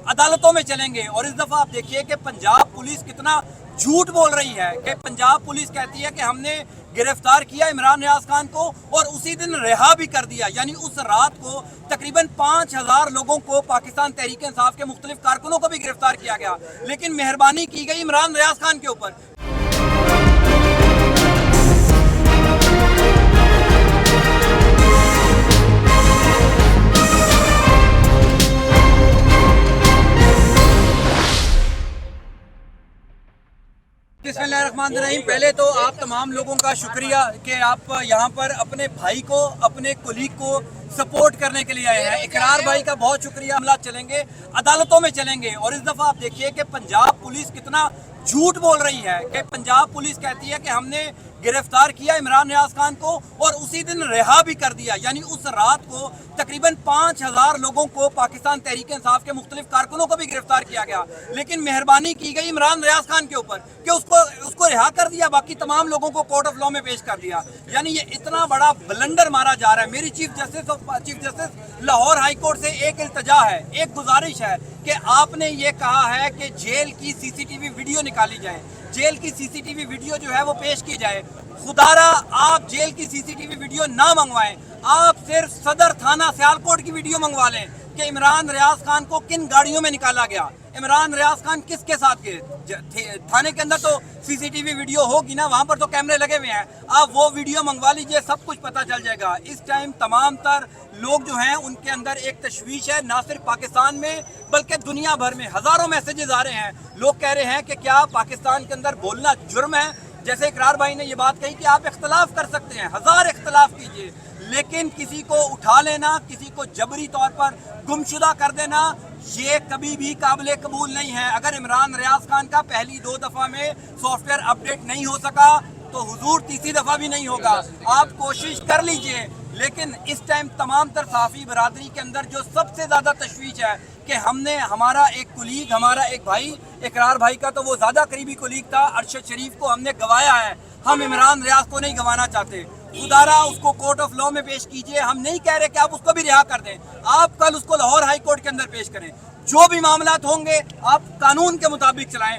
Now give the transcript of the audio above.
अदालतों में चलेंगे। और इस दफा आप देखिए कि पंजाब पुलिस कितना झूठ बोल रही है कि पंजाब पुलिस कहती है कि हमने गिरफ्तार किया इमरान रियाज खान को और उसी दिन रिहा भी कर दिया। यानी उस रात को तकरीबन 5000 लोगों को, पाकिस्तान तहरीक इंसाफ के मुख्तलिफ कारकुनों को भी गिरफ्तार किया गया, लेकिन मेहरबानी की गई इमरान रियाज खान के ऊपर। बिस्मिल्लाहिर्रहमानिर्रहीम। पहले तो आप तमाम लोगों का शुक्रिया कि आप यहाँ पर अपने भाई को, अपने कुलीग को सपोर्ट करने के लिए आए हैं। इकरार भाई का बहुत शुक्रिया। मामला चलेंगे, अदालतों में चलेंगे। और इस दफ़ा आप देखिए कि पंजाब पुलिस कितना झूठ बोल रही है कि पंजाब पुलिस कहती है कि हमने गिरफ्तार किया इमरान रियाज खान को और उसी दिन रिहा भी कर दिया। यानी उस रात को तकरीबन 5000 लोगों को, पाकिस्तान तहरीक इंसाफ के मुख्तलिफ कारकुनों को भी गिरफ्तार किया गया, लेकिन मेहरबानी की गई इमरान रियाज खान के ऊपर कि उसको रिहा कर दिया, बाकी तमाम लोगों को कोर्ट ऑफ लॉ में पेश कर दिया। यानी ये इतना बड़ा ब्लंडर मारा जा रहा है। मेरी chief justice Lahore high court से एक इल्तजा है, एक गुजारिश है कि आपने ये कहा है कि जेल की सीसीटीवी वीडियो निकाली जाए, जेल की सीसीटीवी वीडियो जो है वो पेश की जाए। खुदारा आप जेल की सीसीटीवी वीडियो ना मंगवाएं, आप सिर्फ सदर थाना सियालकोट की वीडियो मंगवा लें कि इमरान रियाज खान को किन गाड़ियों में निकाला गया, इमरान रियाज खान किसके साथ गए। थाने के अंदर तो सीसीटीवी वीडियो होगी ना, वहां पर तो कैमरे लगे हुए हैं, आप वो वीडियो मंगवा लीजिए, सब कुछ पता चल जाएगा। इस टाइम तमाम तर लोग जो हैं उनके अंदर एक तशवीश है, ना सिर्फ पाकिस्तान में बल्कि दुनिया भर में हजारों मैसेजेस आ रहे हैं। लोग कह रहे हैं कि क्या पाकिस्तान के अंदर बोलना जुर्म है। जैसे इकरार भाई ने ये बात कही कि आप इख्तलाफ कर सकते हैं, हजार इख्तलाफ कीजिए, लेकिन किसी को उठा लेना, किसी को जबरी तौर पर गुमशुदा कर देना, ये कभी भी काबिल कबूल नहीं है। अगर इमरान रियाज खान का पहली 2 दफ़ा में सॉफ्टवेयर अपडेट नहीं हो सका तो हुजूर तीसरी दफ़ा भी नहीं होगा। आप कोशिश कर लीजिए, लेकिन इस टाइम तमाम तर सहाफ़ी बरादरी के अंदर जो सबसे ज़्यादा तशवीश है कि हमने, हमारा एक कुलीग, हमारा एक भाई, इकरार भाई का तो वो ज़्यादा करीबी कुलीग था, अरशद शरीफ को हमने गवाया है। हम इमरान रियाज को नहीं गंवाना चाहते। खुदारा उसको कोर्ट ऑफ लॉ में पेश कीजिए। हम नहीं कह रहे कि आप उसको भी रिहा कर दें, आप कल उसको लाहौर हाई कोर्ट के अंदर पेश करें। जो भी मामलात होंगे आप कानून के मुताबिक चलाएं।